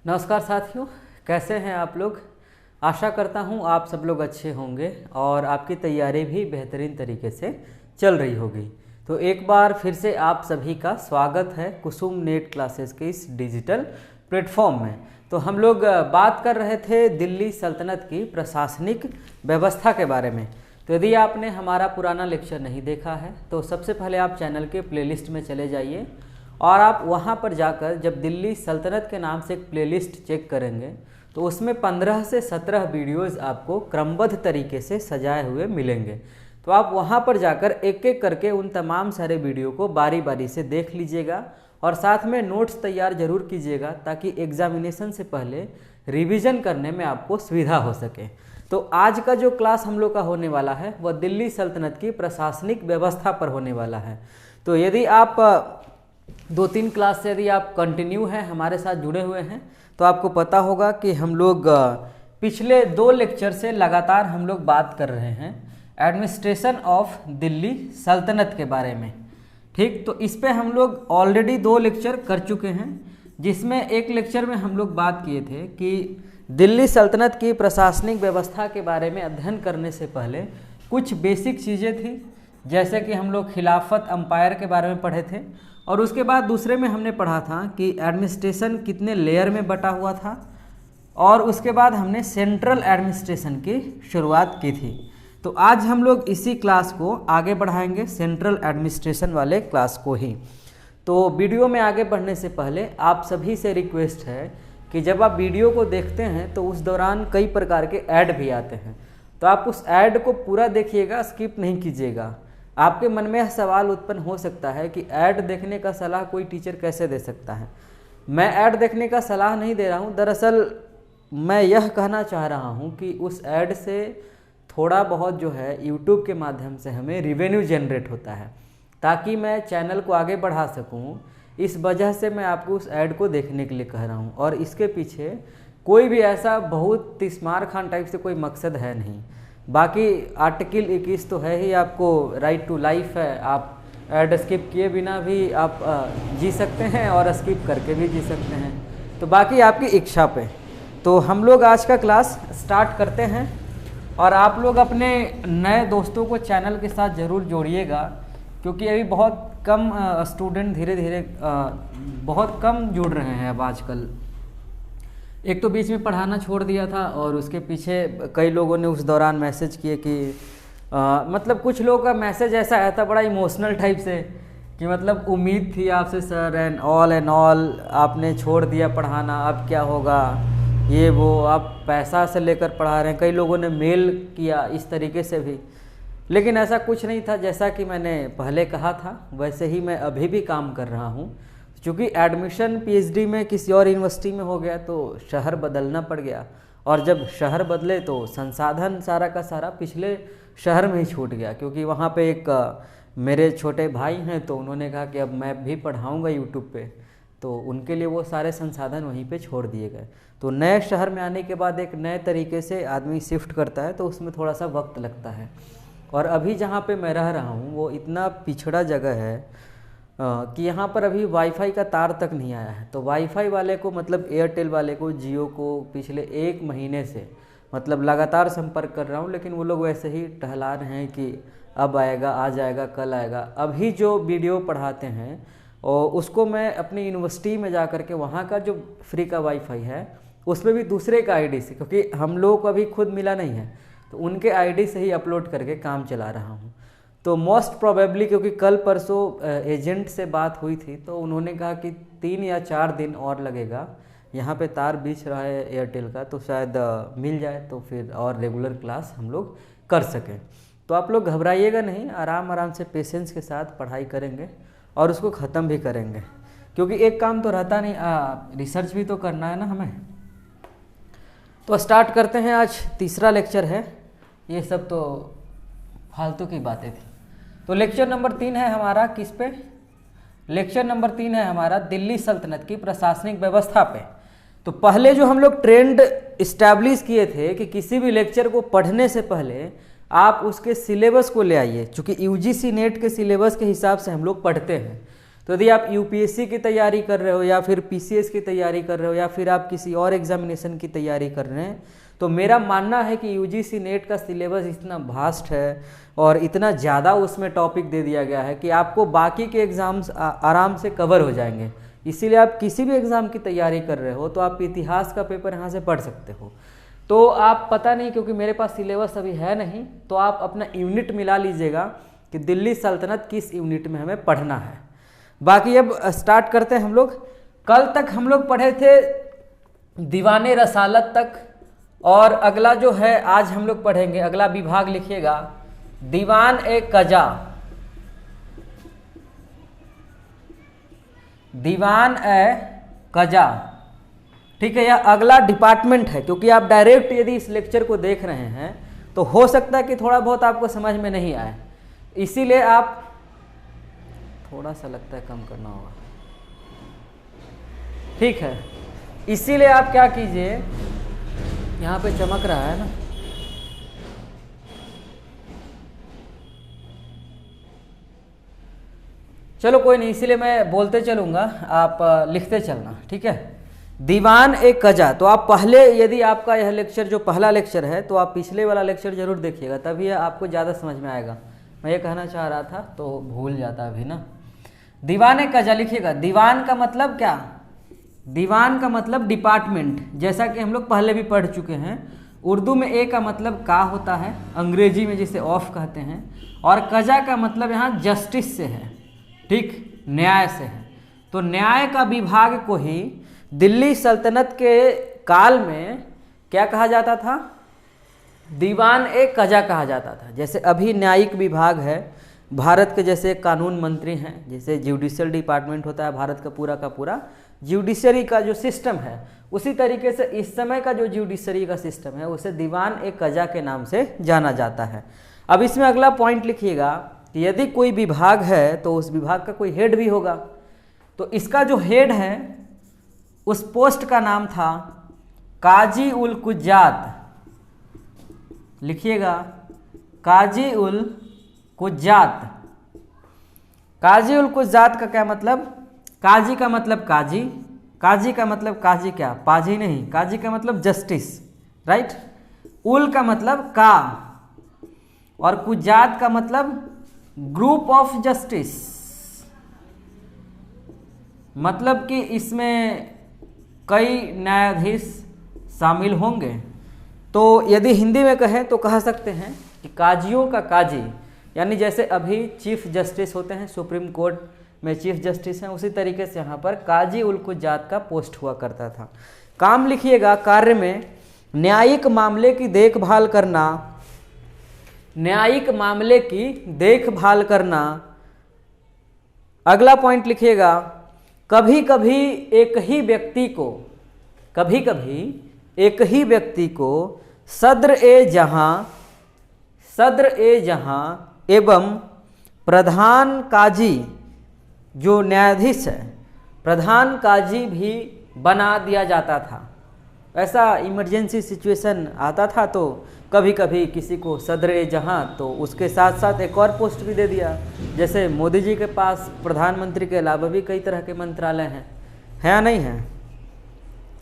नमस्कार साथियों, कैसे हैं आप लोग। आशा करता हूं आप सब लोग अच्छे होंगे और आपकी तैयारी भी बेहतरीन तरीके से चल रही होगी। तो एक बार फिर से आप सभी का स्वागत है कुसुम नेट क्लासेस के इस डिजिटल प्लेटफॉर्म में। तो हम लोग बात कर रहे थे दिल्ली सल्तनत की प्रशासनिक व्यवस्था के बारे में। तो यदि आपने हमारा पुराना लेक्चर नहीं देखा है तो सबसे पहले आप चैनल के प्लेलिस्ट में चले जाइए और आप वहां पर जाकर जब दिल्ली सल्तनत के नाम से एक प्लेलिस्ट चेक करेंगे तो उसमें 15 से 17 वीडियोज़ आपको क्रमबद्ध तरीके से सजाए हुए मिलेंगे। तो आप वहां पर जाकर एक एक करके उन तमाम सारे वीडियो को बारी बारी से देख लीजिएगा और साथ में नोट्स तैयार जरूर कीजिएगा ताकि एग्जामिनेशन से पहले रिवीजन करने में आपको सुविधा हो सके। तो आज का जो क्लास हम लोग का होने वाला है वह दिल्ली सल्तनत की प्रशासनिक व्यवस्था पर होने वाला है। तो यदि आप 2-3 क्लास से यदि आप कंटिन्यू हैं, हमारे साथ जुड़े हुए हैं, तो आपको पता होगा कि हम लोग पिछले 2 लेक्चर से लगातार हम लोग बात कर रहे हैं एडमिनिस्ट्रेशन ऑफ दिल्ली सल्तनत के बारे में। ठीक, तो इस पे हम लोग ऑलरेडी 2 लेक्चर कर चुके हैं, जिसमें एक लेक्चर में हम लोग बात किए थे कि दिल्ली सल्तनत की प्रशासनिक व्यवस्था के बारे में अध्ययन करने से पहले कुछ बेसिक चीज़ें थी, जैसे कि हम लोग खिलाफत अंपायर के बारे में पढ़े थे और उसके बाद दूसरे में हमने पढ़ा था कि एडमिनिस्ट्रेशन कितने लेयर में बटा हुआ था और उसके बाद हमने सेंट्रल एडमिनिस्ट्रेशन की शुरुआत की थी। तो आज हम लोग इसी क्लास को आगे बढ़ाएंगे, सेंट्रल एडमिनिस्ट्रेशन वाले क्लास को ही। तो वीडियो में आगे बढ़ने से पहले आप सभी से रिक्वेस्ट है कि जब आप वीडियो को देखते हैं तो उस दौरान कई प्रकार के ऐड भी आते हैं, तो आप उस ऐड को पूरा देखिएगा, स्किप नहीं कीजिएगा। आपके मन में यह सवाल उत्पन्न हो सकता है कि ऐड देखने का सलाह कोई टीचर कैसे दे सकता है। मैं ऐड देखने का सलाह नहीं दे रहा हूँ, दरअसल मैं यह कहना चाह रहा हूँ कि उस ऐड से थोड़ा बहुत जो है यूट्यूब के माध्यम से हमें रिवेन्यू जनरेट होता है, ताकि मैं चैनल को आगे बढ़ा सकूँ। इस वजह से मैं आपको उस ऐड को देखने के लिए कह रहा हूँ और इसके पीछे कोई भी ऐसा बहुत तिस्मार खान टाइप से कोई मकसद है नहीं। बाकी आर्टिकल 21 तो है ही, आपको राइट टू लाइफ है, आप ऐड स्किप किए बिना भी आप जी सकते हैं और स्किप करके भी जी सकते हैं, तो बाकी आपकी इच्छा पे। तो हम लोग आज का क्लास स्टार्ट करते हैं और आप लोग अपने नए दोस्तों को चैनल के साथ ज़रूर जोड़िएगा, क्योंकि अभी बहुत कम स्टूडेंट धीरे धीरे बहुत कम जुड़ रहे हैं अब आजकल। एक तो बीच में पढ़ाना छोड़ दिया था और उसके पीछे कई लोगों ने उस दौरान मैसेज किए कि मतलब कुछ लोगों का मैसेज ऐसा आया था बड़ा इमोशनल टाइप से कि मतलब उम्मीद थी आपसे सर एंड ऑल आपने छोड़ दिया पढ़ाना, अब क्या होगा, ये वो आप पैसा से लेकर पढ़ा रहे हैं। कई लोगों ने मेल किया इस तरीके से भी, लेकिन ऐसा कुछ नहीं था। जैसा कि मैंने पहले कहा था वैसे ही मैं अभी भी काम कर रहा हूँ। चूँकि एडमिशन पीएचडी में किसी और यूनिवर्सिटी में हो गया तो शहर बदलना पड़ गया, और जब शहर बदले तो संसाधन सारा का सारा पिछले शहर में ही छूट गया, क्योंकि वहाँ पे एक मेरे छोटे भाई हैं तो उन्होंने कहा कि अब मैं भी पढ़ाऊँगा यूट्यूब पे, तो उनके लिए वो सारे संसाधन वहीं पे छोड़ दिए गए। तो नए शहर में आने के बाद एक नए तरीके से आदमी शिफ्ट करता है तो उसमें थोड़ा सा वक्त लगता है। और अभी जहाँ पे मैं रह रहा हूँ वो इतना पिछड़ा जगह है कि यहाँ पर अभी वाईफाई का तार तक नहीं आया है। तो वाईफाई वाले को मतलब एयरटेल वाले को, जियो को पिछले 1 महीने से मतलब लगातार संपर्क कर रहा हूँ, लेकिन वो लोग वैसे ही टहला रहे हैं कि अब आएगा, आ जाएगा, कल आएगा। अभी जो वीडियो पढ़ाते हैं और उसको मैं अपनी यूनिवर्सिटी में जा कर के वहाँ का जो फ्री का वाईफाई है उसमें भी दूसरे का आईडी से, क्योंकि हम लोगों को अभी खुद मिला नहीं है, तो उनके आईडी से ही अपलोड करके काम चला रहा हूँ। तो मोस्ट प्रोबेबली, क्योंकि कल परसों एजेंट से बात हुई थी तो उन्होंने कहा कि 3 या 4 दिन और लगेगा, यहाँ पे तार बीच रहा है एयरटेल का, तो शायद मिल जाए तो फिर और रेगुलर क्लास हम लोग कर सकें। तो आप लोग घबराइएगा नहीं, आराम आराम से पेशेंस के साथ पढ़ाई करेंगे और उसको ख़त्म भी करेंगे, क्योंकि एक काम तो रहता नहीं, रिसर्च भी तो करना है ना हमें। तो स्टार्ट करते हैं। आज तीसरा लेक्चर है, ये सब तो फालतू की बातें थी। तो लेक्चर नंबर 3 है हमारा किस पे? लेक्चर नंबर 3 है हमारा दिल्ली सल्तनत की प्रशासनिक व्यवस्था पे। तो पहले जो हम लोग ट्रेंड इस्टेब्लिश किए थे कि किसी भी लेक्चर को पढ़ने से पहले आप उसके सिलेबस को ले आइए, चूँकि यूजीसी नेट के सिलेबस के हिसाब से हम लोग पढ़ते हैं। तो यदि आप यूपीएससी की तैयारी कर रहे हो या फिर पीसीएस की तैयारी कर रहे हो या फिर आप किसी और एग्जामिनेशन की तैयारी कर रहे हैं, तो मेरा मानना है कि यूजीसी नेट का सिलेबस इतना वास्ट है और इतना ज़्यादा उसमें टॉपिक दे दिया गया है कि आपको बाकी के एग्ज़ाम्स आराम से कवर हो जाएंगे। इसीलिए आप किसी भी एग्ज़ाम की तैयारी कर रहे हो तो आप इतिहास का पेपर यहाँ से पढ़ सकते हो। तो आप पता नहीं, क्योंकि मेरे पास सिलेबस अभी है नहीं, तो आप अपना यूनिट मिला लीजिएगा कि दिल्ली सल्तनत किस यूनिट में हमें पढ़ना है। बाकी अब स्टार्ट करते हैं हम लोग। कल तक हम लोग पढ़े थे दीवाने रसालत तक, और अगला जो है आज हम लोग पढ़ेंगे, अगला विभाग लिखिएगा दीवान ए कजा। दीवान ए कजा, ठीक है। यह अगला डिपार्टमेंट है, क्योंकि आप डायरेक्ट यदि इस लेक्चर को देख रहे हैं तो हो सकता है कि थोड़ा बहुत आपको समझ में नहीं आए, इसीलिए आप थोड़ा सा लगता है कम करना होगा, ठीक है। इसीलिए आप क्या कीजिए, यहाँ पे चमक रहा है ना, चलो कोई नहीं, इसीलिए मैं बोलते चलूँगा, आप लिखते चलना, ठीक है। दीवान ए कजा, तो आप पहले, यदि आपका यह लेक्चर जो पहला लेक्चर है तो आप पिछले वाला लेक्चर जरूर देखिएगा, तभी आपको ज़्यादा समझ में आएगा। मैं ये कहना चाह रहा था तो भूल जाता अभी ना। दीवान ए कजा लिखिएगा। दीवान का मतलब क्या? दीवान का मतलब डिपार्टमेंट, जैसा कि हम लोग पहले भी पढ़ चुके हैं। उर्दू में ए का मतलब का होता है, अंग्रेजी में जिसे ऑफ कहते हैं, और कजा का मतलब यहाँ जस्टिस से है, ठीक, न्याय से है। तो न्याय का विभाग को ही दिल्ली सल्तनत के काल में क्या कहा जाता था? दीवान ए कजा कहा जाता था। जैसे अभी न्यायिक विभाग है, भारत के जैसे कानून मंत्री हैं, जैसे जुडिशियल डिपार्टमेंट होता है भारत का पूरा जुडिशरी का जो सिस्टम है, उसी तरीके से इस समय का जो जुडिशरी का सिस्टम है उसे दीवान ए कजा के नाम से जाना जाता है। अब इसमें अगला पॉइंट लिखिएगा कि यदि कोई विभाग है तो उस विभाग का कोई हेड भी होगा। तो इसका जो हेड है उस पोस्ट का नाम था काजी उल कुज्जात। लिखिएगा काजी उल कुज्जात। काजी उल कुज्जात का क्या मतलब? काजी का मतलब काजी, काजी का मतलब काजी क्या? पाजी नहीं, काजी का मतलब जस्टिस, राइट। उल का मतलब का, और कुज्जात का मतलब ग्रुप ऑफ जस्टिस, मतलब कि इसमें कई न्यायाधीश शामिल होंगे। तो यदि हिंदी में कहें तो कह सकते हैं कि काजियों का काजी, यानी जैसे अभी चीफ जस्टिस होते हैं, सुप्रीम कोर्ट में चीफ जस्टिस हैं, उसी तरीके से यहाँ पर काजी उल कुज्जात का पोस्ट हुआ करता था। काम लिखिएगा कार्य में न्यायिक मामले की देखभाल करना, न्यायिक मामले की देखभाल करना। अगला पॉइंट लिखिएगा कभी कभी एक ही व्यक्ति को, कभी कभी एक ही व्यक्ति को सद्र ए जहां एवं प्रधान काजी, जो न्यायाधीश है, प्रधान काजी भी बना दिया जाता था। ऐसा इमरजेंसी सिचुएशन आता था तो कभी कभी किसी को सदर ए जहां, तो उसके साथ साथ एक और पोस्ट भी दे दिया। जैसे मोदी जी के पास प्रधानमंत्री के अलावा भी कई तरह के मंत्रालय हैं, है या नहीं है?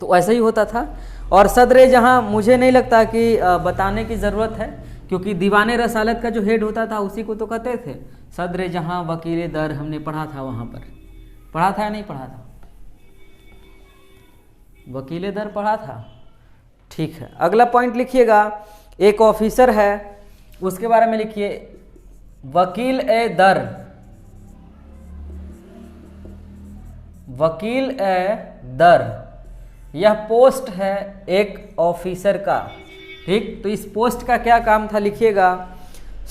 तो ऐसा ही होता था। और सदर ए जहां मुझे नहीं लगता कि बताने की ज़रूरत है, क्योंकि दीवाने रसालत का जो हेड होता था उसी को तो कहते थे सदर ए जहां वकील दर। हमने पढ़ा था, वहाँ पर पढ़ा था या नहीं पढ़ा था? वकील दर पढ़ा था, ठीक है। अगला पॉइंट लिखिएगा, एक ऑफिसर है उसके बारे में लिखिए वकील ए दर। वकील ए दर यह पोस्ट है एक ऑफिसर का, ठीक। तो इस पोस्ट का क्या काम था? लिखिएगा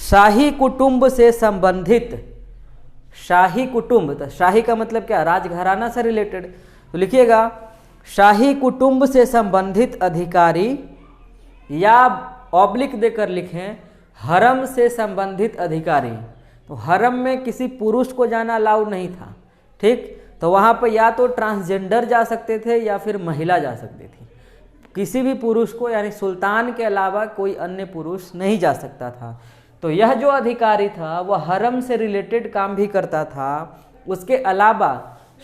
शाही कुटुंब से संबंधित, शाही कुटुंब, तो शाही का मतलब क्या? राजघराना से रिलेटेड। तो लिखिएगा शाही कुटुंब से संबंधित अधिकारी, या ऑब्लिक देकर लिखें हरम से संबंधित अधिकारी। तो हरम में किसी पुरुष को जाना अलाउ नहीं था, ठीक। तो वहाँ पर या तो ट्रांसजेंडर जा सकते थे या फिर महिला जा सकती थी। किसी भी पुरुष को, यानी सुल्तान के अलावा कोई अन्य पुरुष नहीं जा सकता था। तो यह जो अधिकारी था वह हरम से रिलेटेड काम भी करता था उसके अलावा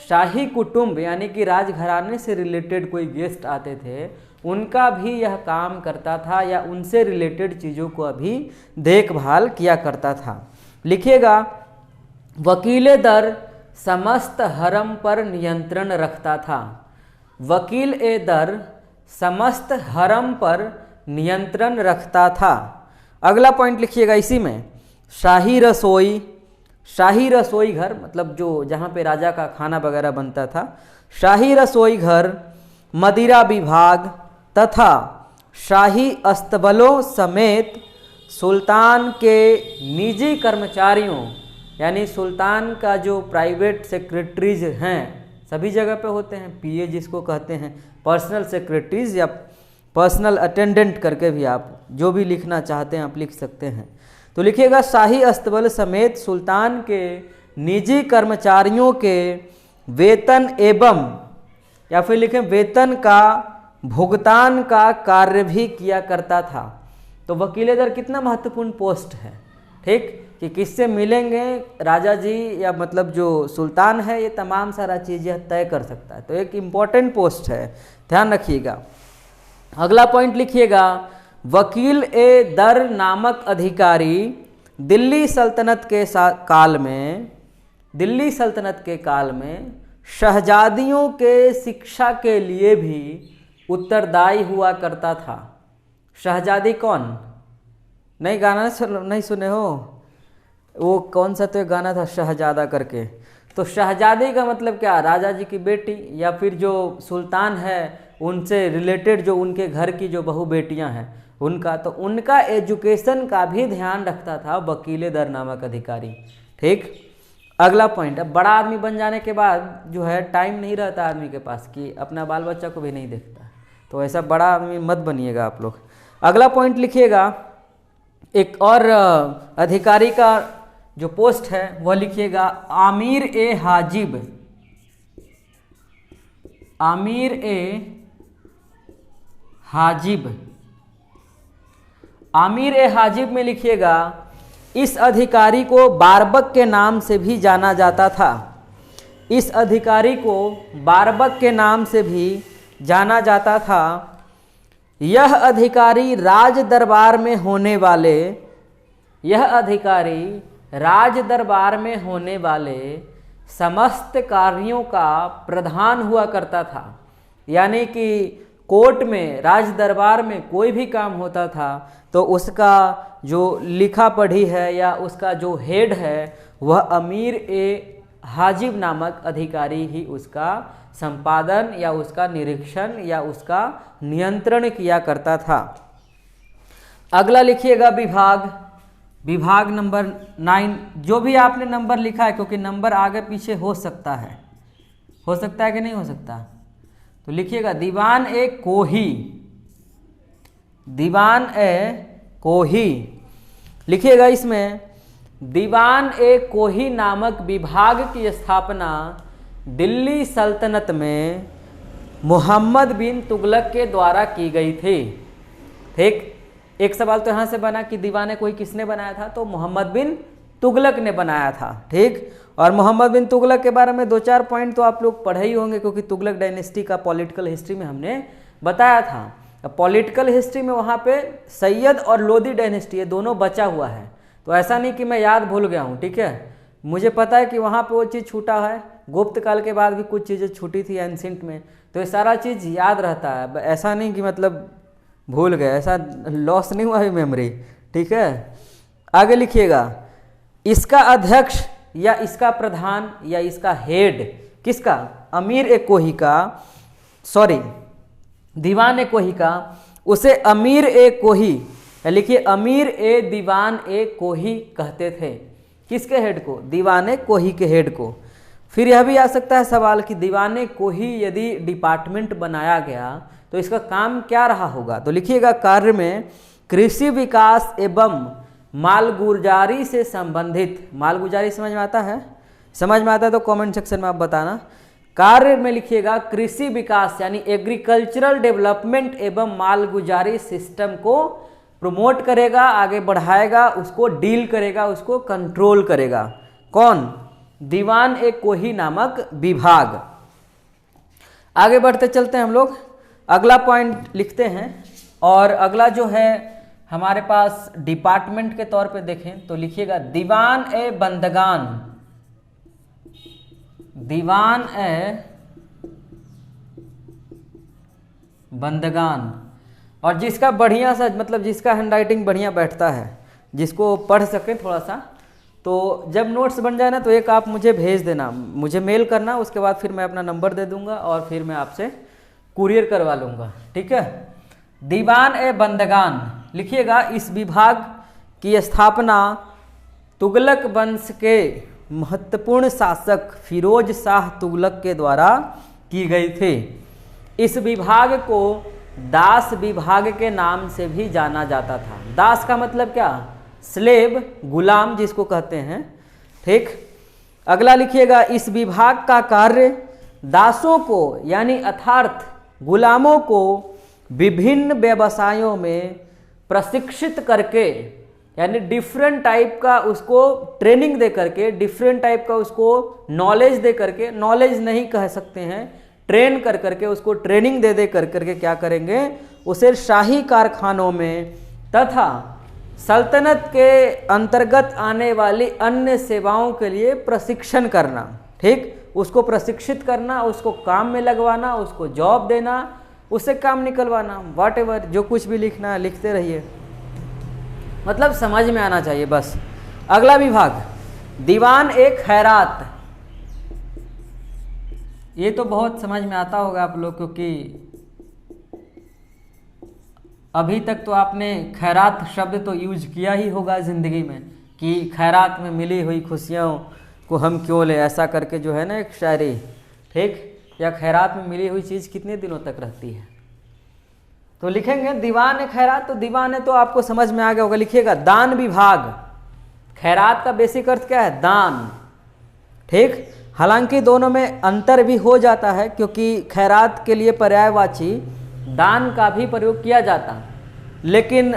शाही कुटुंब यानी कि राजघराने से रिलेटेड कोई गेस्ट आते थे, उनका भी यह काम करता था या उनसे रिलेटेड चीज़ों को अभी देखभाल किया करता था। लिखिएगा, वकील दर समस्त हरम पर नियंत्रण रखता था। वकील ए दर समस्त हरम पर नियंत्रण रखता था। अगला पॉइंट लिखिएगा इसी में, शाही रसोई। शाही रसोई घर मतलब जो जहाँ पे राजा का खाना वगैरह बनता था। शाही रसोई घर, मदिरा विभाग तथा शाही अस्तबलों समेत सुल्तान के निजी कर्मचारियों यानी सुल्तान का जो प्राइवेट सेक्रेटरीज हैं, सभी जगह पे होते हैं, पीए जिसको कहते हैं, पर्सनल सेक्रेटरीज या पर्सनल अटेंडेंट करके भी आप जो भी लिखना चाहते हैं आप लिख सकते हैं। तो लिखिएगा, शाही अस्तबल समेत सुल्तान के निजी कर्मचारियों के वेतन एवं या फिर लिखें वेतन का भुगतान का कार्य भी किया करता था। तो वकील दर कितना महत्वपूर्ण पोस्ट है, ठीक, कि किससे मिलेंगे राजा जी या मतलब जो सुल्तान है, ये तमाम सारा चीज़ें तय कर सकता है। तो एक इम्पॉर्टेंट पोस्ट है, ध्यान रखिएगा। अगला पॉइंट लिखिएगा, वकील ए दर नामक अधिकारी दिल्ली सल्तनत के काल में शहजादियों के शिक्षा के लिए भी उत्तरदायी हुआ करता था। शहजादी कौन? नहीं गाना नहीं सुने हो? वो कौन सा तो एक गाना था शहजादा करके। तो शहजादी का मतलब क्या? राजा जी की बेटी या फिर जो सुल्तान है उनसे रिलेटेड जो उनके घर की जो बहू बेटियां हैं उनका, तो उनका एजुकेशन का भी ध्यान रखता था वकील दर नामक अधिकारी, ठीक। अगला पॉइंट, अब बड़ा आदमी बन जाने के बाद जो है टाइम नहीं रहता आदमी के पास कि अपना बाल बच्चा को भी नहीं देखता, तो ऐसा बड़ा आदमी मत बनिएगा आप लोग। अगला पॉइंट लिखिएगा, एक और अधिकारी का जो पोस्ट है वह लिखिएगा, आमिर ए हाजिब। आमिर ए हाजिब। आमिर ए हाजिब में लिखिएगा, इस अधिकारी को बारबक के नाम से भी जाना जाता था। इस अधिकारी को बारबक के नाम से भी जाना जाता था। यह अधिकारी राज दरबार में होने वाले समस्त कार्यों का प्रधान हुआ करता था। यानी कि कोर्ट में, राज दरबार में कोई भी काम होता था तो उसका जो लिखा पढ़ी है या उसका जो हेड है वह अमीर ए हाजिब नामक अधिकारी ही उसका संपादन या उसका निरीक्षण या उसका नियंत्रण किया करता था। अगला लिखिएगा विभाग। विभाग नंबर 9, जो भी आपने नंबर लिखा है, क्योंकि नंबर आगे पीछे हो सकता है कि नहीं हो सकता, तो लिखिएगा दीवान ए कोही। दीवान ए कोही लिखिएगा, इसमें दीवान ए कोही नामक विभाग की स्थापना दिल्ली सल्तनत में मोहम्मद बिन तुगलक के द्वारा की गई थी, ठीक। एक सवाल तो यहाँ से बना कि दीवान ए कोही किसने बनाया था, तो मोहम्मद बिन तुगलक ने बनाया था, ठीक। और मोहम्मद बिन तुगलक के बारे में 2-4 पॉइंट तो आप लोग पढ़े ही होंगे, क्योंकि तुगलक डायनेस्टी का पॉलिटिकल हिस्ट्री में हमने बताया था। अब पॉलिटिकल हिस्ट्री में वहाँ पे सैयद और लोदी डायनेस्टी ये दोनों बचा हुआ है, तो ऐसा नहीं कि मैं याद भूल गया हूँ, ठीक है। मुझे पता है कि वहाँ पे वो चीज़ छूटा है, गुप्त काल के बाद भी कुछ चीज़ें छूटी थी एंशिएंट में, तो ये सारा चीज़ याद रहता है। ऐसा नहीं कि मतलब भूल गए, ऐसा लॉस नहीं हुआ है मेमोरी, ठीक है। आगे लिखिएगा, इसका अध्यक्ष या इसका प्रधान या इसका हेड किसका? अमीर ए कोही का, सॉरी दीवान ए कोही का, उसे अमीर ए कोही, लिखिए अमीर ए दीवान ए कोही कहते थे। किसके हेड को? दीवान ए कोही के हेड को। फिर यह भी आ सकता है सवाल कि दीवान ए कोही यदि डिपार्टमेंट बनाया गया तो इसका काम क्या रहा होगा, तो लिखिएगा कार्य में कृषि विकास एवं मालगुजारी से संबंधित। मालगुजारी समझ में आता है? समझ में आता है तो कमेंट सेक्शन में आप बताना। कार्य में लिखिएगा कृषि विकास यानी एग्रीकल्चरल डेवलपमेंट एवं मालगुजारी सिस्टम को प्रमोट करेगा, आगे बढ़ाएगा, उसको डील करेगा, उसको कंट्रोल करेगा। कौन? दीवान ए कोही नामक विभाग। आगे बढ़ते चलते हैं हम लोग, अगला पॉइंट लिखते हैं। और अगला जो है हमारे पास डिपार्टमेंट के तौर पे देखें तो लिखिएगा दीवान ए बंदगान, दीवान ए बंदगान। और जिसका बढ़िया सा मतलब जिसका हैंडराइटिंग बढ़िया बैठता है, जिसको पढ़ सके थोड़ा सा, तो जब नोट्स बन जाए ना तो एक आप मुझे भेज देना, मुझे मेल करना, उसके बाद फिर मैं अपना नंबर दे दूंगा और फिर मैं आपसे कुरियर करवा लूँगा, ठीक है। दीवान ए बंदगान लिखिएगा। इस विभाग की स्थापना तुगलक वंश के महत्वपूर्ण शासक फिरोज शाह तुगलक के द्वारा की गई थी। इस विभाग को दास विभाग के नाम से भी जाना जाता था। दास का मतलब क्या? स्लेव, गुलाम जिसको कहते हैं, ठीक। अगला लिखिएगा, इस विभाग का कार्य दासों को यानी अर्थात गुलामों को विभिन्न व्यवसायों में प्रशिक्षित करके, यानी डिफरेंट टाइप का उसको ट्रेनिंग दे करके, डिफरेंट टाइप का उसको नॉलेज दे करके, नॉलेज नहीं कह सकते हैं, ट्रेन कर करके उसको ट्रेनिंग दे कर करके क्या करेंगे, उसे शाही कारखानों में तथा सल्तनत के अंतर्गत आने वाली अन्य सेवाओं के लिए प्रशिक्षण करना, ठीक। उसको प्रशिक्षित करना, उसको काम में लगवाना, उसको जॉब देना, उससे काम निकलवाना, व्हाटएवर जो कुछ भी लिखना है लिखते रहिए, मतलब समझ में आना चाहिए बस। अगला विभाग दीवान ए खैरात। ये तो बहुत समझ में आता होगा आप लोग, क्योंकि अभी तक तो आपने खैरात शब्द तो यूज किया ही होगा ज़िंदगी में, कि खैरात में मिली हुई खुशियों को हम क्यों ले, ऐसा करके जो है ना एक शायरी, ठीक। या खैरात में मिली हुई चीज़ कितने दिनों तक रहती है। तो लिखेंगे दीवान ए खैरात, तो दीवान है तो आपको समझ में आ गया होगा। लिखिएगा दान विभाग। खैरात का बेसिक अर्थ क्या है? दान, ठीक। हालांकि दोनों में अंतर भी हो जाता है, क्योंकि खैरात के लिए पर्यायवाची दान का भी प्रयोग किया जाता है, लेकिन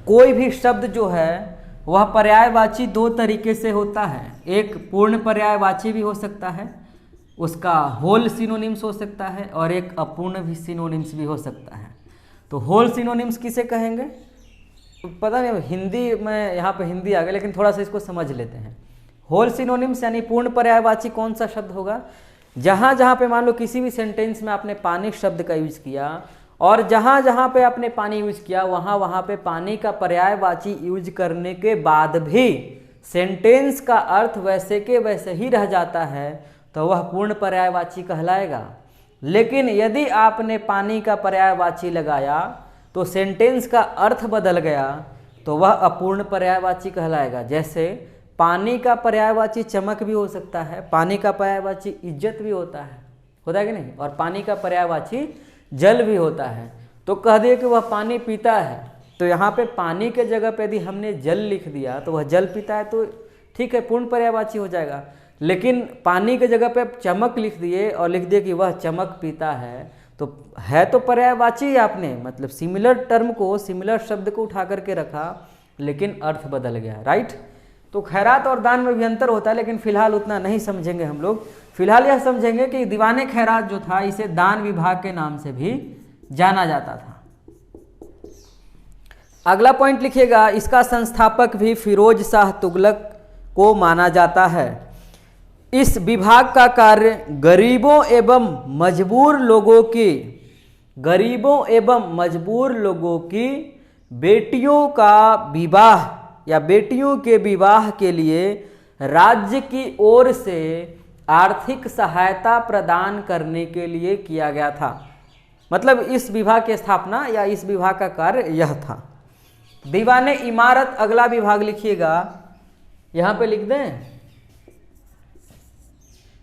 कोई भी शब्द जो है वह पर्यायवाची दो तरीके से होता है। एक पूर्ण पर्यायवाची भी हो सकता है, उसका होल सिनोनिम्स हो सकता है, और एक अपूर्ण भी सिनोनिम्स भी हो सकता है। तो होल सिनोनिम्स किसे कहेंगे? पता नहीं, हिंदी में यहाँ पे हिंदी आ गया, लेकिन थोड़ा सा इसको समझ लेते हैं। होल सिनोनिम्स यानी पूर्ण पर्यायवाची कौन सा शब्द होगा? जहाँ जहाँ पे मान लो किसी भी सेंटेंस में आपने पानी शब्द का यूज किया, और जहाँ जहाँ पे आपने पानी यूज किया वहाँ वहाँ पे पानी का पर्यायवाची यूज करने के बाद भी सेंटेंस का अर्थ वैसे के वैसे ही रह जाता है, तो वह पूर्ण पर्यायवाची कहलाएगा। लेकिन यदि आपने पानी का पर्यायवाची लगाया तो सेंटेंस का अर्थ बदल गया, तो वह अपूर्ण पर्यायवाची कहलाएगा। जैसे पानी का पर्यायवाची चमक भी हो सकता है, पानी का पर्यायवाची इज्जत भी होता है कि नहीं, और पानी का पर्यायवाची जल भी होता है। तो कह दिए कि वह पानी पीता है, तो यहाँ पे पानी के जगह पे यदि हमने जल लिख दिया तो वह जल पीता है, तो ठीक है, पूर्ण पर्यायवाची हो जाएगा। लेकिन पानी के जगह पे चमक लिख दिए और लिख दिए कि वह चमक पीता है, तो है तो पर्यायवाची आपने, मतलब सिमिलर टर्म को, सिमिलर शब्द को उठा करके रखा, लेकिन अर्थ बदल गया, राइट। तो खैरात और दान में भी अंतर होता है, लेकिन फिलहाल उतना नहीं समझेंगे हम लोग। फिलहाल यह समझेंगे कि दीवाने खैरात जो था, इसे दान विभाग के नाम से भी जाना जाता था। अगला पॉइंट लिखिएगा, इसका संस्थापक भी फिरोज शाह तुगलक को माना जाता है। इस विभाग का कार्य गरीबों एवं मजबूर लोगों की बेटियों का विवाह या बेटियों के विवाह के लिए राज्य की ओर से आर्थिक सहायता प्रदान करने के लिए किया गया था। मतलब इस विभाग की स्थापना या इस विभाग का कार्य यह था। दीवाने इमारत अगला विभाग लिखिएगा, यहां पे लिख दें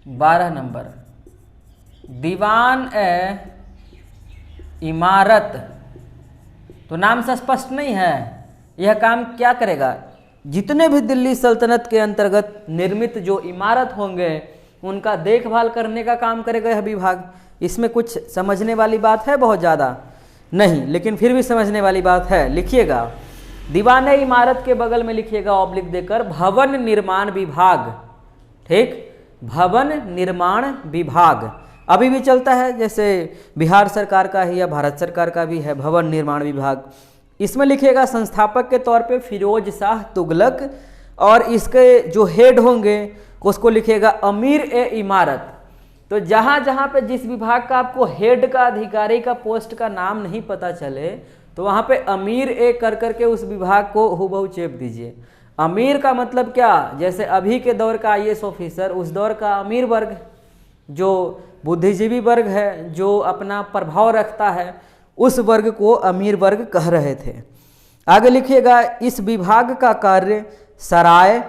12 नंबर। दीवान ए इमारत, तो नाम से स्पष्ट नहीं है। यह काम क्या करेगा? जितने भी दिल्ली सल्तनत के अंतर्गत निर्मित जो इमारत होंगे उनका देखभाल करने का काम करेगा यह विभाग। इसमें कुछ समझने वाली बात है? बहुत ज़्यादा नहीं, लेकिन फिर भी समझने वाली बात है। लिखिएगा दीवाने इमारत के बगल में लिखिएगा ऑब्लिक देकर भवन निर्माण विभाग, ठीक। भवन निर्माण विभाग अभी भी चलता है, जैसे बिहार सरकार का है या भारत सरकार का भी है भवन निर्माण विभाग। इसमें लिखिएगा संस्थापक के तौर पे फिरोज शाह तुगलक, और इसके जो हेड होंगे उसको लिखिएगा अमीर ए इमारत। तो जहाँ जहाँ पे जिस विभाग का आपको हेड का अधिकारी का पोस्ट का नाम नहीं पता चले तो वहाँ पे अमीर ए कर करके उस विभाग को हुबहू चेप दीजिए। अमीर का मतलब क्या, जैसे अभी के दौर का आईएएस ऑफिसर, उस दौर का अमीर वर्ग जो बुद्धिजीवी वर्ग है, जो अपना प्रभाव रखता है, उस वर्ग को अमीर वर्ग कह रहे थे। आगे लिखिएगा इस विभाग का कार्य सराय,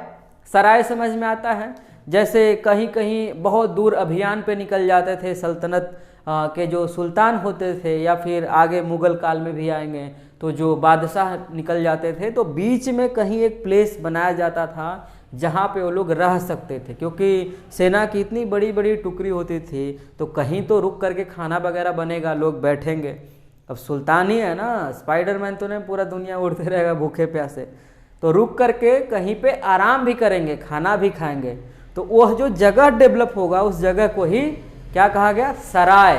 सराय समझ में आता है, जैसे कहीं कहीं बहुत दूर अभियान पे निकल जाते थे सल्तनत के जो सुल्तान होते थे, या फिर आगे मुगल काल में भी आएंगे तो जो बादशाह निकल जाते थे, तो बीच में कहीं एक प्लेस बनाया जाता था जहाँ पे वो लोग रह सकते थे, क्योंकि सेना की इतनी बड़ी बड़ी टुकड़ी होती थी तो कहीं तो रुक करके खाना वगैरह बनेगा, लोग बैठेंगे। अब सुल्तान ही है ना, स्पाइडरमैन तो नहीं, पूरा दुनिया उड़ते रहेगा भूखे प्यासे, तो रुक करके कहीं पे आराम भी करेंगे, खाना भी खाएंगे। तो वह जो जगह डेवलप होगा उस जगह को ही क्या कहा गया, सराय।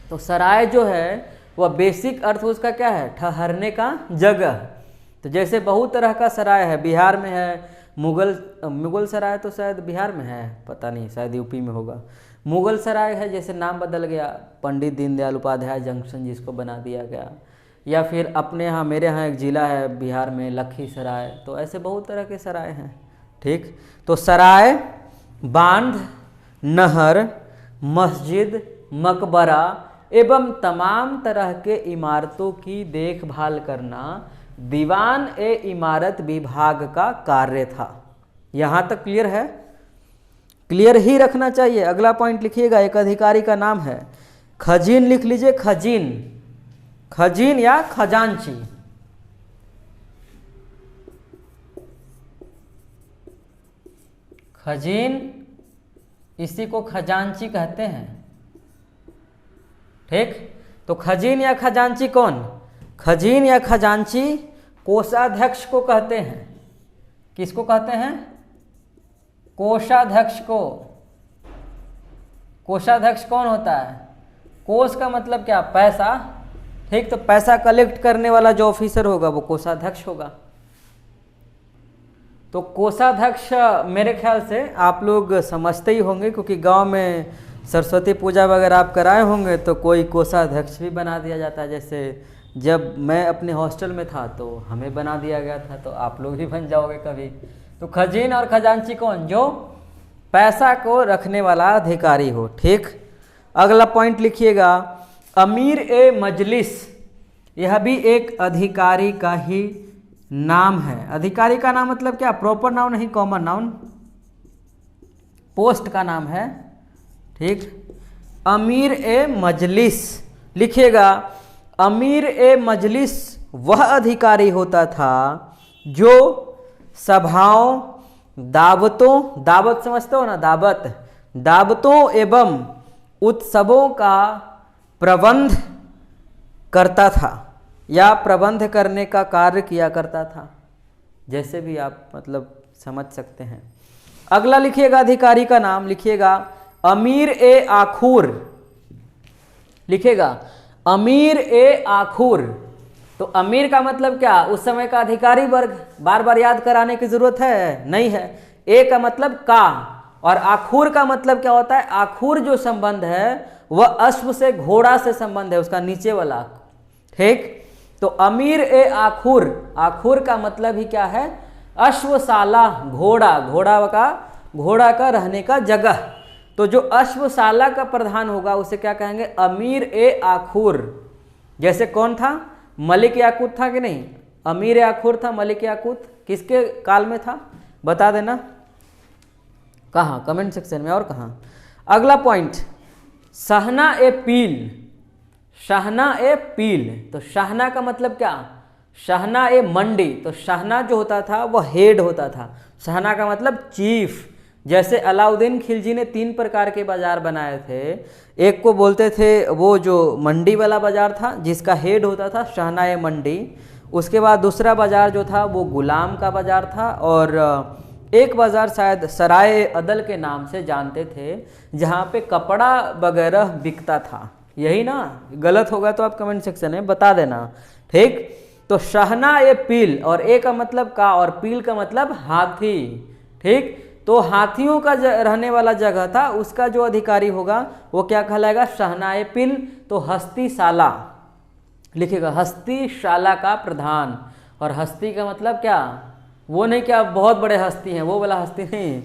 तो सराय जो है वह बेसिक अर्थ उसका क्या है, ठहरने का जगह। तो जैसे बहुत तरह का सराय है, बिहार में है मुगल सराय, तो शायद बिहार में है, पता नहीं, शायद यूपी में होगा। मुगल सराय है, जैसे नाम बदल गया, पंडित दीनदयाल उपाध्याय जंक्शन जिसको बना दिया गया, या फिर अपने यहाँ मेरे यहाँ एक ज़िला है बिहार में लखीसराय। तो ऐसे बहुत तरह के सराय हैं, ठीक। तो सराय, बांध, नहर, मस्जिद, मकबरा एवं तमाम तरह के इमारतों की देखभाल करना दीवान ए इमारत विभाग का कार्य था। यहाँ तक क्लियर है? क्लियर ही रखना चाहिए। अगला पॉइंट लिखिएगा, एक अधिकारी का नाम है खजीन, लिख लीजिए खजीन, खजीन या खजांची। खजीन, इसी को खजांची कहते हैं, ठीक। तो खजीन या खजांची कौन, खजीन या खजांची कोषाध्यक्ष को कहते हैं। किसको कहते हैं, कोषाध्यक्ष को। कोषाध्यक्ष कौन होता है, कोष का मतलब क्या, पैसा, ठीक। तो पैसा कलेक्ट करने वाला जो ऑफिसर होगा वो कोषाध्यक्ष होगा। तो कोषाध्यक्ष मेरे ख्याल से आप लोग समझते ही होंगे, क्योंकि गांव में सरस्वती पूजा वगैरह आप कराए होंगे तो कोई कोषाध्यक्ष भी बना दिया जाता है। जैसे जब मैं अपने हॉस्टल में था तो हमें बना दिया गया था, तो आप लोग भी बन जाओगे कभी। तो खजीन और खजांची कौन, जो पैसा को रखने वाला अधिकारी हो, ठीक। अगला पॉइंट लिखिएगा अमीर ए मजलिस, यह भी एक अधिकारी का ही नाम है। अधिकारी का नाम मतलब क्या, प्रॉपर नाउन नहीं, कॉमन नाउन, पोस्ट का नाम है, ठीक। अमीर ए मजलिस लिखिएगा, अमीर ए मजलिस वह अधिकारी होता था जो सभाओं, दावतों, दावत समझते हो ना, दावत, दावतों एवं उत्सवों का प्रबंध करता था या प्रबंध करने का कार्य किया करता था। जैसे भी आप मतलब समझ सकते हैं। अगला लिखिएगा अधिकारी का नाम, लिखिएगा अमीर ए आखूर, लिखिएगा अमीर ए आखूर। तो अमीर का मतलब क्या, उस समय का अधिकारी वर्ग, बार बार याद कराने की जरूरत है नहीं है। ए का मतलब का, और आखूर का मतलब क्या होता है, आखूर जो संबंध है वह अश्व से, घोड़ा से संबंध है, उसका नीचे वाला, ठीक। तो अमीर ए आखूर, आखूर का मतलब ही क्या है, अश्वशाला, घोड़ा, घोड़ा का रहने का जगह। तो जो अश्वशाला का प्रधान होगा उसे क्या कहेंगे, अमीर ए आखूर। जैसे कौन था, मलिक याकूत था कि नहीं, अमीर ए आखूर था मलिक याकूत, किसके काल में था बता देना, कहाँ, कमेंट सेक्शन में और कहाँ। अगला पॉइंट शाहना ए पील, शाहना ए पील। तो शाहना का मतलब क्या, शाहना ए मंडी। तो शाहना जो होता था वह हेड होता था, शाहना का मतलब चीफ। जैसे अलाउद्दीन खिलजी ने 3 प्रकार के बाजार बनाए थे, एक को बोलते थे वो जो मंडी वाला बाजार था जिसका हेड होता था शाहना ए मंडी। उसके बाद दूसरा बाजार जो था वो गुलाम का बाजार था, और एक बाजार शायद सराय अदल के नाम से जानते थे, जहाँ पे कपड़ा वगैरह बिकता था। यही ना? गलत होगा तो आप कमेंट सेक्शन में बता देना, ठीक। तो शहना ए पील, और ए का मतलब का और पील का मतलब हाथी, ठीक। तो हाथियों का रहने वाला जगह था, उसका जो अधिकारी होगा वो क्या कहलाएगा? शहना ए पील। तो हस्तिशाला लिखेगा, हस्तिशाला का प्रधान। और हस्ती का मतलब क्या? वो नहीं क्या बहुत बड़े हस्ती हैं, वो वाला हस्ती नहीं।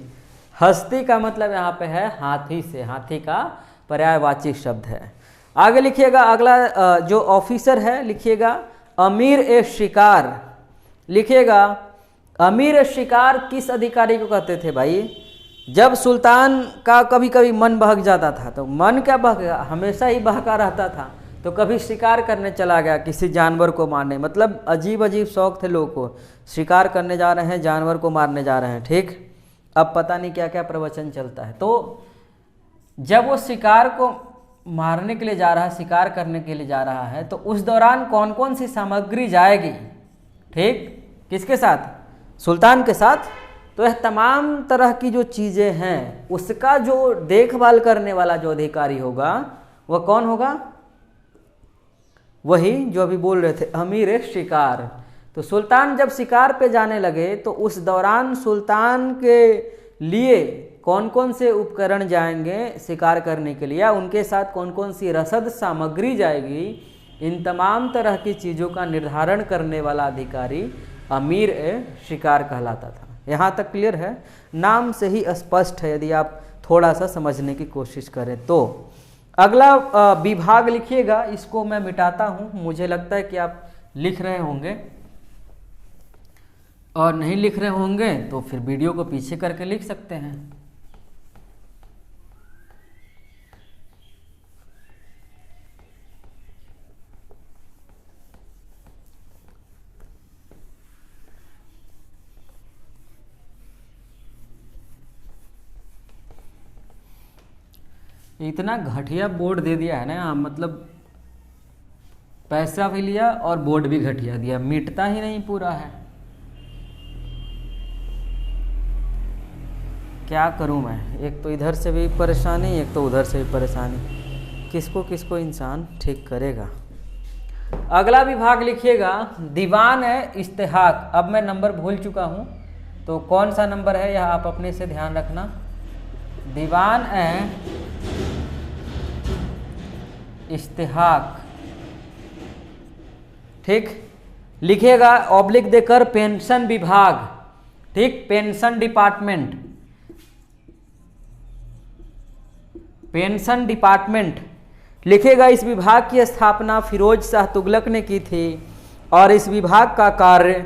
हस्ती का मतलब यहाँ पे है हाथी से, हाथी का पर्यायवाची शब्द है। आगे लिखिएगा, अगला जो ऑफिसर है लिखिएगा अमीर ए शिकार। लिखिएगा अमीर ए शिकार किस अधिकारी को कहते थे भाई? जब सुल्तान का कभी कभी मन बहक जाता था, तो मन क्या बहका, हमेशा ही बहका रहता था, तो कभी शिकार करने चला गया, किसी जानवर को मारने, मतलब अजीब अजीब शौक थे लोगों को, शिकार करने जा रहे हैं, जानवर को मारने जा रहे हैं, ठीक। अब पता नहीं क्या क्या प्रवचन चलता है। तो जब वो शिकार को मारने के लिए जा रहा है, शिकार करने के लिए जा रहा है, तो उस दौरान कौन कौन सी सामग्री जाएगी, ठीक, किसके साथ? सुल्तान के साथ। तो यह तमाम तरह की जो चीज़ें हैं, उसका जो देखभाल करने वाला जो अधिकारी होगा वह कौन होगा? वही जो अभी बोल रहे थे, अमीर शिकार। तो सुल्तान जब शिकार पे जाने लगे, तो उस दौरान सुल्तान के लिए कौन कौन से उपकरण जाएंगे शिकार करने के लिए, या उनके साथ कौन कौन सी रसद सामग्री जाएगी, इन तमाम तरह की चीज़ों का निर्धारण करने वाला अधिकारी अमीर शिकार कहलाता था। यहाँ तक क्लियर है? नाम से ही स्पष्ट है, यदि आप थोड़ा सा समझने की कोशिश करें तो। अगला विभाग लिखिएगा, इसको मैं मिटाता हूँ, मुझे लगता है कि आप लिख रहे होंगे, और नहीं लिख रहे होंगे तो फिर वीडियो को पीछे करके लिख सकते हैं। इतना घटिया बोर्ड दे दिया है ना, मतलब पैसा भी लिया और बोर्ड भी घटिया दिया, मिटता ही नहीं पूरा है। क्या करूं मैं? एक तो इधर से भी परेशानी, एक तो उधर से भी परेशानी, किसको किसको इंसान ठीक करेगा। अगला विभाग लिखिएगा दीवान है इस्तेहाक। अब मैं नंबर भूल चुका हूं, तो कौन सा नंबर है यह आप अपने से ध्यान रखना। दीवान है इस्तेहाक, ठीक। लिखिएगा ऑब्लिक देकर पेंशन विभाग, ठीक, पेंशन डिपार्टमेंट, पेंशन डिपार्टमेंट लिखिएगा। इस विभाग की स्थापना फिरोज शाह तुगलक ने की थी, और इस विभाग का कार्य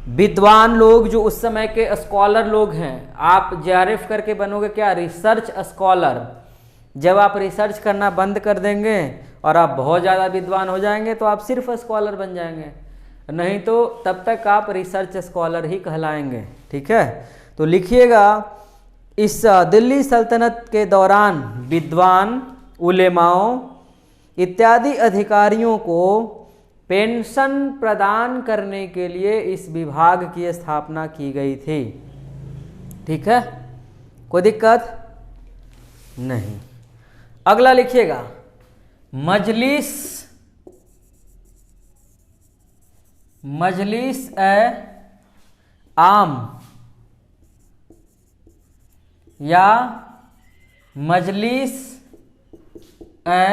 विद्वान लोग, जो उस समय के स्कॉलर लोग हैं, आप जेआरएफ करके बनोगे क्या? Research scholar. जब आप रिसर्च करना बंद कर देंगे और आप बहुत ज़्यादा विद्वान हो जाएंगे तो आप सिर्फ स्कॉलर बन जाएंगे, नहीं तो तब तक आप रिसर्च स्कॉलर ही कहलाएंगे, ठीक है। तो लिखिएगा इस दिल्ली सल्तनत के दौरान विद्वान, उलेमाओं इत्यादि अधिकारियों को पेंशन प्रदान करने के लिए इस विभाग की स्थापना की गई थी, ठीक है, कोई दिक्कत नहीं। अगला लिखिएगा मजलिस, मजलिस ए आम या मजलिस ए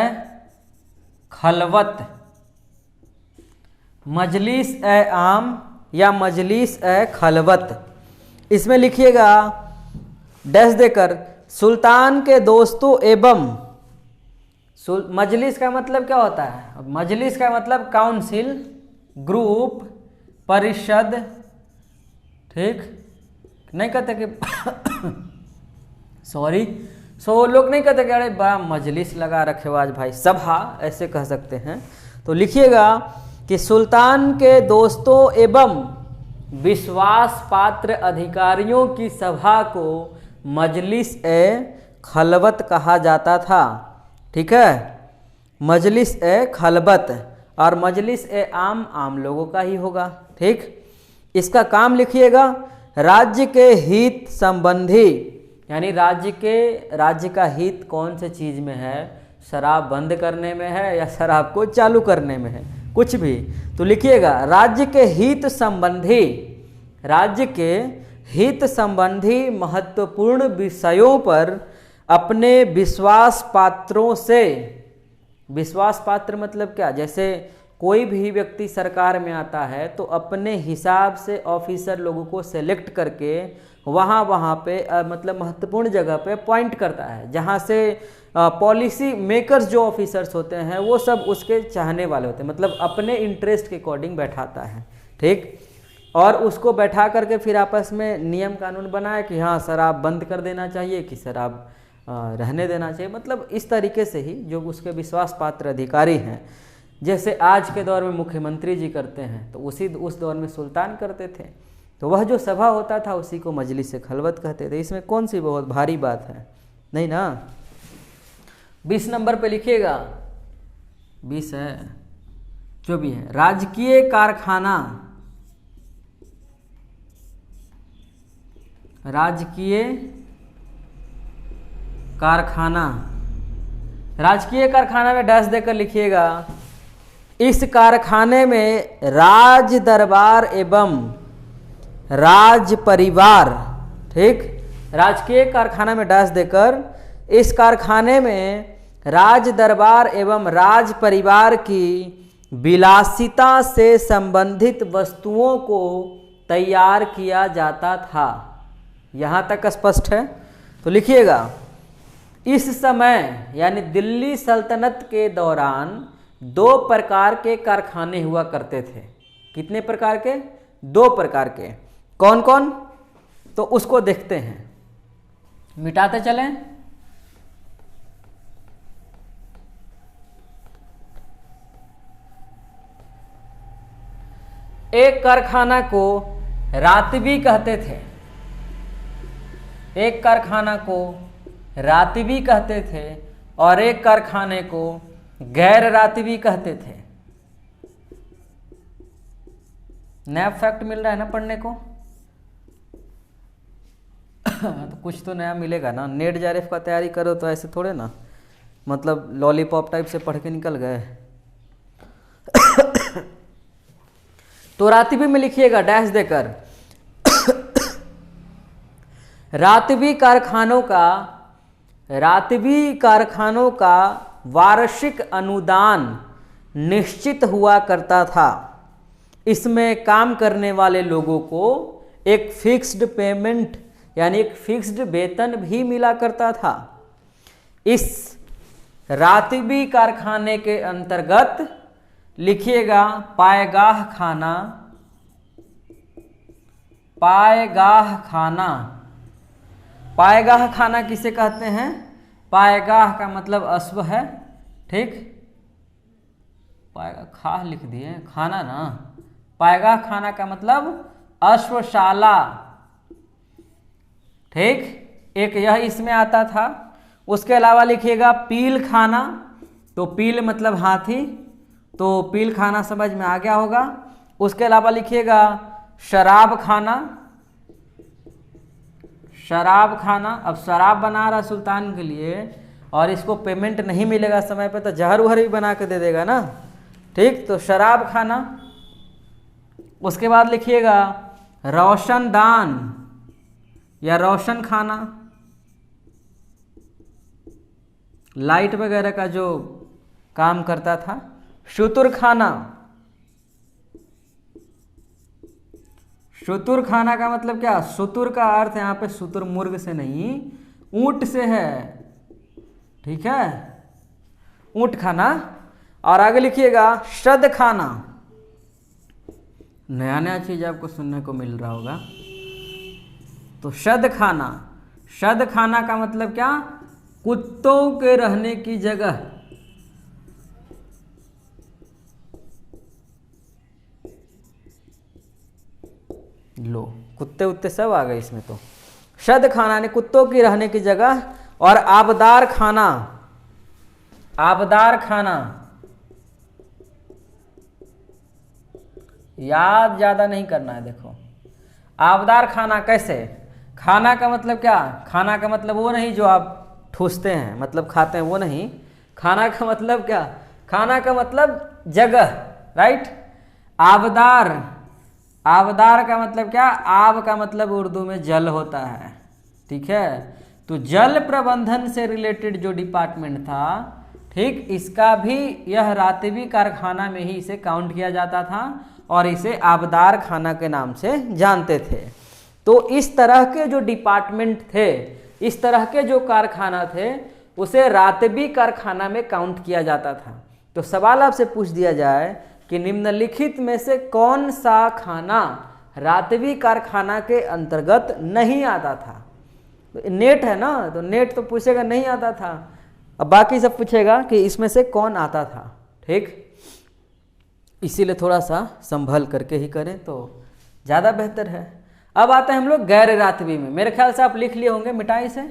खलवत, मजलिस ए आम या मजलिस ए खलवत। इसमें लिखिएगा डैश देकर सुल्तान के दोस्तों एवं, मजलिस का मतलब क्या होता है? मजलिस का मतलब काउंसिल, ग्रुप, परिषद, ठीक, नहीं कहते कि सॉरी, सो लोग नहीं कहते कि अरे बड़ा मजलिस लगा रखे हो आज भाई, सभा ऐसे कह सकते हैं। तो लिखिएगा कि सुल्तान के दोस्तों एवं विश्वास पात्र अधिकारियों की सभा को मजलिस ए खलवत कहा जाता था, ठीक है, मजलिस ए खलवत। और मजलिस ए आम, आम लोगों का ही होगा, ठीक। इसका काम लिखिएगा राज्य के हित संबंधी, यानी राज्य का हित कौन से चीज में है, शराब बंद करने में है या शराब को चालू करने में है, कुछ भी। तो लिखिएगा राज्य के हित संबंधी महत्वपूर्ण विषयों पर अपने विश्वास पात्रों से, विश्वास पात्र मतलब क्या, जैसे कोई भी व्यक्ति सरकार में आता है तो अपने हिसाब से ऑफिसर लोगों को सेलेक्ट करके वहाँ पे मतलब महत्वपूर्ण जगह पे पॉइंट करता है, जहाँ से पॉलिसी मेकर्स जो ऑफिसर्स होते हैं वो सब उसके चाहने वाले होते हैं, मतलब अपने इंटरेस्ट के अकॉर्डिंग बैठाता है, ठीक। और उसको बैठा करके फिर आपस में नियम कानून बनाए कि हाँ शराब बंद कर देना चाहिए कि शराब रहने देना चाहिए, मतलब इस तरीके से ही जो उसके विश्वास पात्र अधिकारी हैं, जैसे आज के दौर में मुख्यमंत्री जी करते हैं तो उस दौर में सुल्तान करते थे। तो वह जो सभा होता था उसी को मजलिस खलवत कहते थे। इसमें कौन सी बहुत भारी बात है, नहीं ना। 20 नंबर पे लिखिएगा, 20 है जो भी है, राजकीय कारखाना, राजकीय कारखाना में डैश देकर लिखिएगा, इस कारखाने में राज दरबार एवं राज परिवार, ठीक। राजकीय कारखाना में डैश देकर इस कारखाने में राज दरबार एवं राज परिवार की विलासिता से संबंधित वस्तुओं को तैयार किया जाता था। यहाँ तक स्पष्ट है। तो लिखिएगा, इस समय यानी दिल्ली सल्तनत के दौरान 2 प्रकार के कारखाने हुआ करते थे। कितने प्रकार के? 2 प्रकार के। कौन कौन? तो उसको देखते हैं, मिटाते चलें। एक कारखाना को रातबी कहते थे, एक कारखाना को रातबी कहते थे और एक कारखाने को गैर रातबी कहते थे। नया फैक्ट मिल रहा है ना पढ़ने को। तो कुछ तो नया मिलेगा ना। नेट जेआरएफ का तैयारी करो तो ऐसे थोड़े ना, मतलब लॉलीपॉप टाइप से पढ़ के निकल गए। तो रातबी में लिखिएगा डैश देकर, रातबी कारखानों का वार्षिक अनुदान निश्चित हुआ करता था। इसमें काम करने वाले लोगों को एक फिक्स्ड पेमेंट यानी एक फिक्स्ड वेतन भी मिला करता था। इस रातबी कारखाने के अंतर्गत लिखिएगा पायगाह खाना, पायगाह खाना। पायगाह खाना किसे कहते हैं? पायगाह का मतलब अश्व है, ठीक। पायगाह खाह लिख दिए, खाना ना। पायगाह खाना का मतलब अश्वशाला, ठीक। एक यह इसमें आता था। उसके अलावा लिखिएगा पील खाना। तो पील मतलब हाथी, तो पील खाना समझ में आ गया होगा। उसके अलावा लिखिएगा शराब खाना, शराब खाना। अब शराब बना रहा सुल्तान के लिए और इसको पेमेंट नहीं मिलेगा समय पे तो जहर उहर भी बना के दे देगा ना, ठीक। तो शराब खाना। उसके बाद लिखिएगा रोशनदान या रोशन खाना, लाइट वगैरह का जो काम करता था। शुतुर खाना, शुतुर खाना का मतलब क्या? शुतुर का अर्थ यहाँ पे शुतुर मुर्ग से नहीं, ऊंट से है, ठीक है, ऊंट खाना। और आगे लिखिएगा शद खाना। नया नया चीज आपको सुनने को मिल रहा होगा। तो शद खाना, शद खाना का मतलब क्या? कुत्तों के रहने की जगह। लो कुत्ते उत्ते सब आ गए इसमें। तो शद खाना ने कुत्तों की रहने की जगह। और आबदार खाना, आबदार खाना याद ज्यादा नहीं करना है। देखो आबदार खाना कैसे? खाना का मतलब क्या? खाना का मतलब वो नहीं जो आप ठूसते हैं, मतलब खाते हैं, वो नहीं। खाना का मतलब क्या? खाना का मतलब जगह, राइट। आबदार, आबदार का मतलब क्या? आब का मतलब उर्दू में जल होता है, ठीक है। तो जल प्रबंधन से रिलेटेड जो डिपार्टमेंट था, ठीक, इसका भी यह रातबी कारखाना में ही इसे काउंट किया जाता था और इसे आबदार खाना के नाम से जानते थे। तो इस तरह के जो डिपार्टमेंट थे, इस तरह के जो कारखाना थे, उसे रातबी कारखाना में काउंट किया जाता था। तो सवाल आपसे पूछ दिया जाए कि निम्नलिखित में से कौन सा खाना रातबी कारखाना के अंतर्गत नहीं आता था? नेट है ना, तो नेट तो पूछेगा नहीं आता था, अब बाकी सब पूछेगा कि इसमें से कौन आता था, ठीक। इसीलिए थोड़ा सा संभल करके ही करें तो ज़्यादा बेहतर है। अब आते हैं हम लोग गैर रातबी में। मेरे ख्याल से आप लिख लिए होंगे मिटाई से।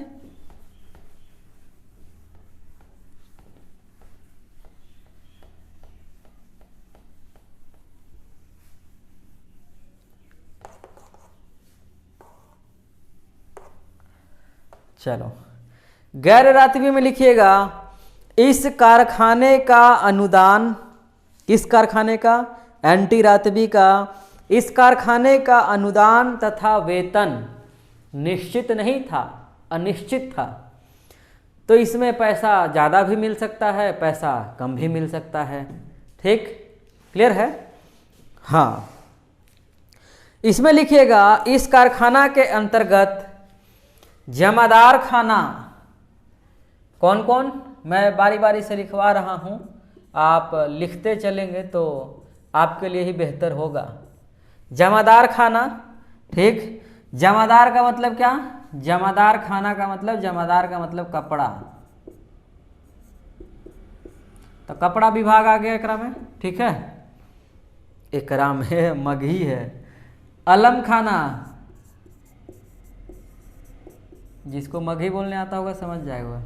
चलो, गैर रातबी में लिखिएगा, इस कारखाने का अनुदान, किस कारखाने का? एंटी रातबी का। इस कारखाने का अनुदान तथा वेतन निश्चित नहीं था, अनिश्चित था। तो इसमें पैसा ज़्यादा भी मिल सकता है, पैसा कम भी मिल सकता है, ठीक, क्लियर है? हाँ, इसमें लिखिएगा, इस कारखाना के अंतर्गत जमादार खाना, कौन कौन? मैं बारी बारी से लिखवा रहा हूँ, आप लिखते चलेंगे तो आपके लिए ही बेहतर होगा। जमादार खाना, ठीक। जमादार का मतलब क्या? जमादार खाना का मतलब, जमादार का मतलब कपड़ा, तो कपड़ा विभाग आ गया एकरा में, ठीक है। एकरा में मगही है। अलम खाना, जिसको मगही बोलने आता होगा समझ जाएगा।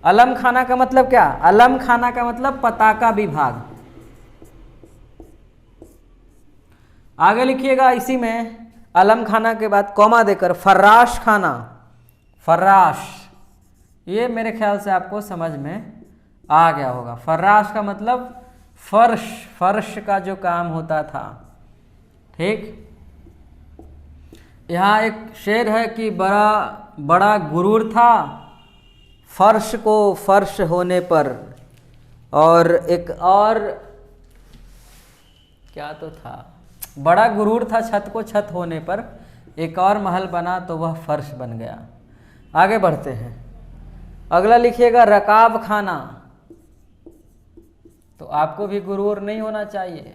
अलम खाना का मतलब क्या? अलम खाना का मतलब पताका विभाग। आगे लिखिएगा इसी में, अलम खाना के बाद कॉमा देकर फर्राश खाना। फर्राश, ये मेरे ख्याल से आपको समझ में आ गया होगा। फर्राश का मतलब फर्श, फर्श का जो काम होता था, ठीक। यहाँ एक शेर है कि बड़ा बड़ा गुरूर था फर्श को फर्श होने पर, और एक और क्या तो था, बड़ा गुरूर था छत को छत होने पर, एक और महल बना तो वह फर्श बन गया। आगे बढ़ते हैं, अगला लिखिएगा रकाब खाना। तो आपको भी गुरूर नहीं होना चाहिए,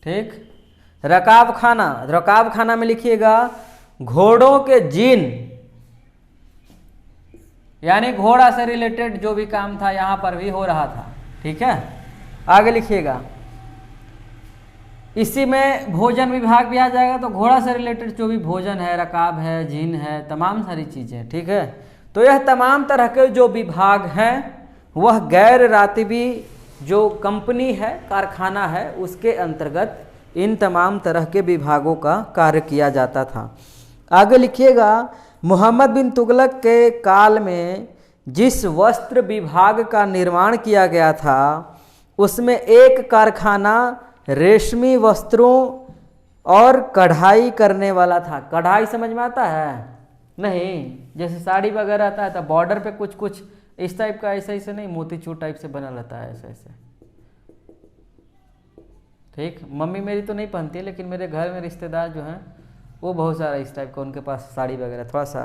ठीक। रकाब खाना, रकाब खाना में लिखिएगा घोड़ों के जीन, यानी घोड़ा से रिलेटेड जो भी काम था यहां पर भी हो रहा था, ठीक है। आगे लिखिएगा, इसी में भोजन विभाग भी आ जाएगा, तो घोड़ा से रिलेटेड जो भी भोजन है, रकाब है, जीन है, तमाम सारी चीजें, ठीक है। तो यह तमाम तरह के जो विभाग हैं वह गैर रातबी जो कंपनी है, कारखाना है, उसके अंतर्गत इन तमाम तरह के विभागों का कार्य किया जाता था। आगे लिखिएगा, मोहम्मद बिन तुगलक के काल में जिस वस्त्र विभाग का निर्माण किया गया था उसमें एक कारखाना रेशमी वस्त्रों और कढ़ाई करने वाला था। कढ़ाई समझ में आता है? नहीं, जैसे साड़ी वगैरह आता है तो बॉर्डर पे कुछ कुछ इस टाइप का, ऐसे ऐसे नहीं, मोतीचूर टाइप से बना रहता है, ऐसे ऐसे, ठीक। मम्मी मेरी तो नहीं पहनती है, लेकिन मेरे घर में रिश्तेदार जो हैं वो बहुत सारा इस टाइप का, उनके पास साड़ी वगैरह थोड़ा सा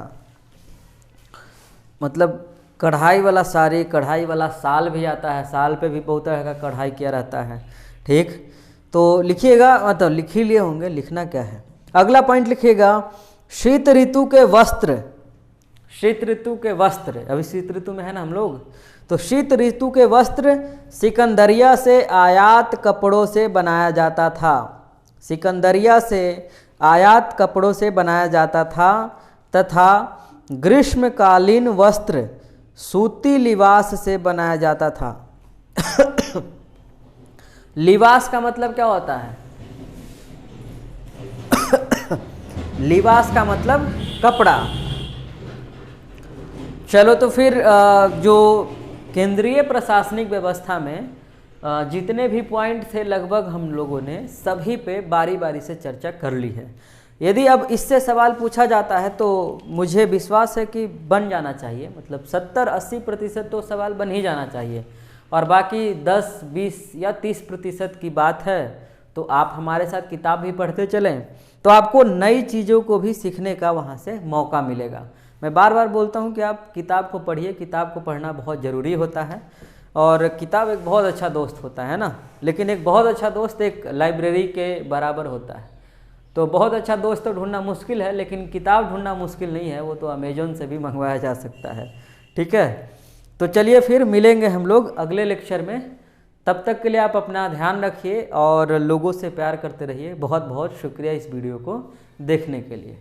मतलब कढ़ाई वाला साड़ी, कढ़ाई वाला साल भी आता है, साल पे भी बहुत तरह का कढ़ाई किया रहता है, ठीक। तो लिखिएगा, मतलब लिख ही लिए होंगे, लिखना क्या है। अगला पॉइंट लिखिएगा, शीत ऋतु के वस्त्र। शीत ऋतु के वस्त्र, अभी शीत ऋतु में है ना हम लोग, तो शीत ऋतु के वस्त्र सिकंदरिया से आयात कपड़ों से बनाया जाता था। सिकंदरिया से आयात कपड़ों से बनाया जाता था तथा ग्रीष्मकालीन वस्त्र सूती लिबास से बनाया जाता था। लिबास का मतलब क्या होता है? लिबास का मतलब कपड़ा। चलो तो फिर जो केंद्रीय प्रशासनिक व्यवस्था में जितने भी पॉइंट थे लगभग हम लोगों ने सभी पे बारी बारी से चर्चा कर ली है। यदि अब इससे सवाल पूछा जाता है तो मुझे विश्वास है कि बन जाना चाहिए, मतलब 70-80% तो सवाल बन ही जाना चाहिए, और बाकी 10-20 या 30% की बात है तो आप हमारे साथ किताब भी पढ़ते चलें तो आपको नई चीज़ों को भी सीखने का वहाँ से मौका मिलेगा। मैं बार बार बोलता हूँ कि आप किताब को पढ़िए, किताब को पढ़ना बहुत ज़रूरी होता है, और किताब एक बहुत अच्छा दोस्त होता है ना, लेकिन एक बहुत अच्छा दोस्त एक लाइब्रेरी के बराबर होता है। तो बहुत अच्छा दोस्त तो ढूंढना मुश्किल है, लेकिन किताब ढूंढना मुश्किल नहीं है, वो तो अमेज़न से भी मंगवाया जा सकता है। ठीक है, तो चलिए फिर मिलेंगे हम लोग अगले लेक्चर में। तब तक के लिए आप अपना ध्यान रखिए और लोगों से प्यार करते रहिए। बहुत बहुत शुक्रिया इस वीडियो को देखने के लिए।